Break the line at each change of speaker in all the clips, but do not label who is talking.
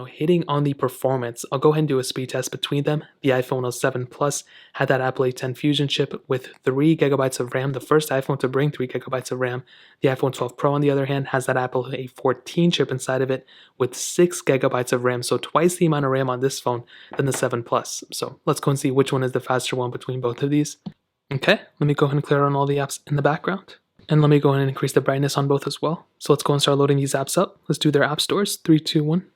Now hitting on the performance, I'll go ahead and do a speed test between them. The iPhone 07 Plus had that Apple A10 Fusion chip with 3 gigabytes of RAM, the first iPhone to bring 3 gigabytes of RAM. The iPhone 12 Pro, on the other hand, has that Apple A14 chip inside of it with 6 gigabytes of RAM, so twice the amount of RAM on this phone than the 7 Plus. So let's go and see which one is the faster one between both of these. Okay, let me go ahead and clear on all the apps in the background. And let me go ahead and increase the brightness on both as well. So let's go and start loading these apps up. Let's do their app stores. 3, 2, 1.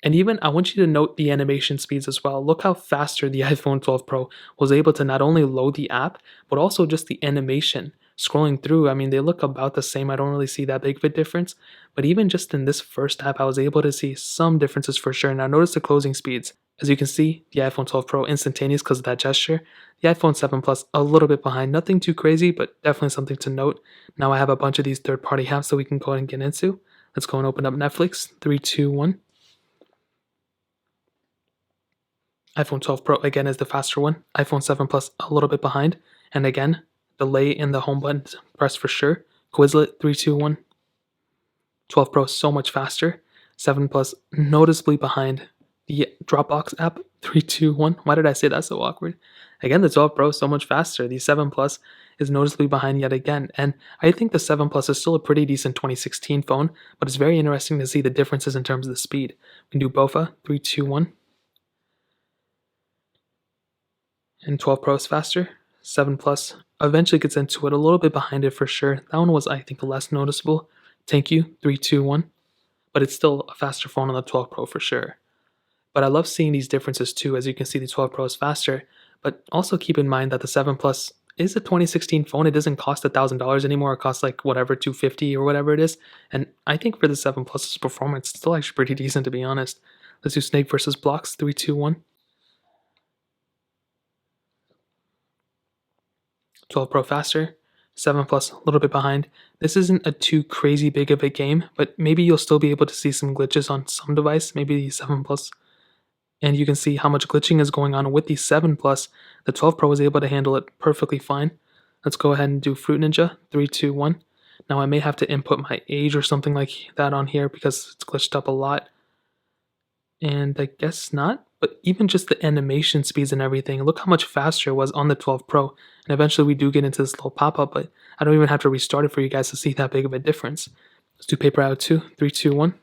And even I want you to note the animation speeds as well. Look how faster the iPhone 12 Pro was able to not only load the app, but also just the animation. Scrolling through, I mean, they look about the same. I don't really see that big of a difference. But even just in this first app, I was able to see some differences for sure. Now notice the closing speeds. As you can see, the iPhone 12 Pro instantaneous because of that gesture. The iPhone 7 Plus a little bit behind. Nothing too crazy, but definitely something to note. Now I have a bunch of these third-party apps that we can go ahead and get into. Let's go and open up Netflix. 3, 2, 1. iPhone 12 Pro again is the faster one. iPhone 7 Plus a little bit behind. And again, delay in the home button press for sure. Quizlet 3, 2, 1. 12 Pro so much faster. 7 Plus noticeably behind. The Dropbox app 3, 2, 1. Why did I say that so awkward? Again, the 12 Pro so much faster. The 7 Plus is noticeably behind yet again. And I think the 7 Plus is still a pretty decent 2016 phone, but it's very interesting to see the differences in terms of the speed. We can do BOFA 3, 2, 1. And 12 Pro is faster. 7 Plus eventually gets into it, a little bit behind it for sure. That one was, I think, less noticeable. Thank you, 3, 2, 1. But it's still a faster phone on the 12 Pro for sure. But I love seeing these differences too. As you can see, the 12 Pro is faster. But also keep in mind that the 7 Plus is a 2016 phone. It doesn't cost $1,000 anymore. It costs like whatever, $250 or whatever it is. And I think for the 7 Plus's performance, it's still actually pretty decent to be honest. Let's do Snake versus Blocks, 3, 2, 1. 12 Pro faster, 7 Plus a little bit behind. This isn't a too crazy big of a game, but maybe you'll still be able to see some glitches on some device, maybe the 7 Plus. And you can see how much glitching is going on with the 7 Plus. The 12 Pro was able to handle it perfectly fine. Let's go ahead and do Fruit Ninja, 3, 2, 1. Now I may have to input my age or something like that on here because it's glitched up a lot. And I guess not, but even just the animation speeds and everything, look how much faster it was on the 12 Pro. And eventually we do get into this little pop-up, but I don't even have to restart it for you guys to see that big of a difference. Let's do Paper Out 2, 3, 2, 1.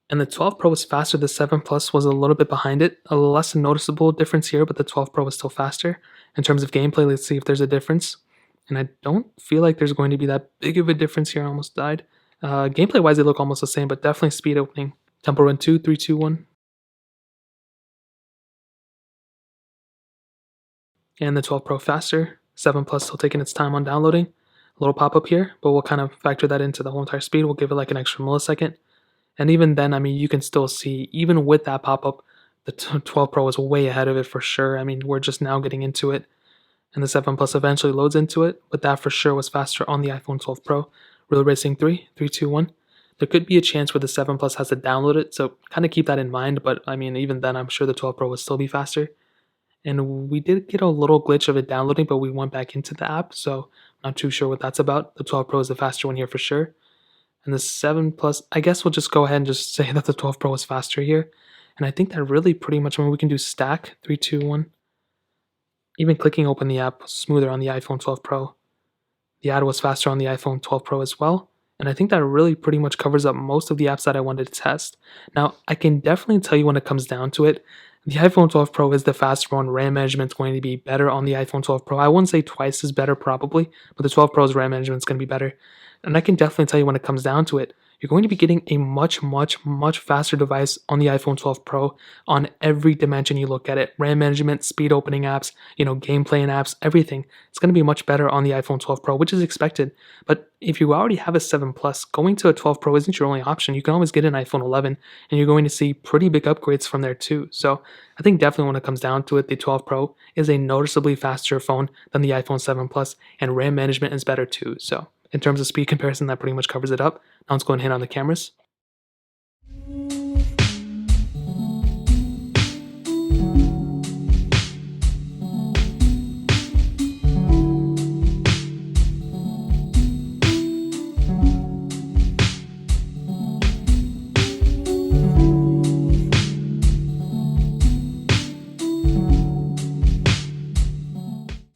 And the 12 Pro was faster, the 7 Plus was a little bit behind it. A less noticeable difference here, but the 12 Pro was still faster. In terms of gameplay, let's see if there's a difference. And I don't feel like there's going to be that big of a difference here. I almost died. Gameplay-wise, they look almost the same, but definitely speed opening. Temple Run 2, 3, 2, 1. And the 12 Pro faster. 7 Plus still taking its time on downloading. A little pop-up here, but we'll kind of factor that into the whole entire speed. We'll give it like an extra millisecond. And even then, I mean, you can still see, even with that pop-up, the 12 Pro is way ahead of it for sure. I mean, we're just now getting into it. And the 7 Plus eventually loads into it, but that for sure was faster on the iPhone 12 Pro. Real Racing 3, 3, 2, 1. There could be a chance where the 7 Plus has to download it, so kind of keep that in mind. But I mean, even then, I'm sure the 12 Pro would still be faster. And we did get a little glitch of it downloading, but we went back into the app, so I'm not too sure what that's about. The 12 Pro is the faster one here for sure. And the 7 Plus, I guess we'll just go ahead and just say that the 12 Pro is faster here. And I think that really pretty much, I mean, we can do stack, 3, 2, 1. Even clicking open the app was smoother on the iPhone 12 Pro. The ad was faster on the iPhone 12 Pro as well. And I think that really pretty much covers up most of the apps that I wanted to test. Now, I can definitely tell you when it comes down to it, the iPhone 12 Pro is the faster one. RAM management is going to be better on the iPhone 12 Pro. I wouldn't say twice as better probably, but the 12 Pro's RAM management is going to be better. And I can definitely tell you when it comes down to it, you're going to be getting a much faster device on the iPhone 12 Pro on every dimension you look at it. RAM management, speed opening apps, gameplay and apps, everything. It's going to be much better on the iPhone 12 Pro, which is expected. But if you already have a 7 Plus, going to a 12 Pro isn't your only option. You can always get an iPhone 11, and you're going to see pretty big upgrades from there too. So I think definitely when it comes down to it, the 12 Pro is a noticeably faster phone than the iPhone 7 Plus, and RAM management is better too. So in terms of speed comparison, that pretty much covers it up. Now let's go and hit on the cameras.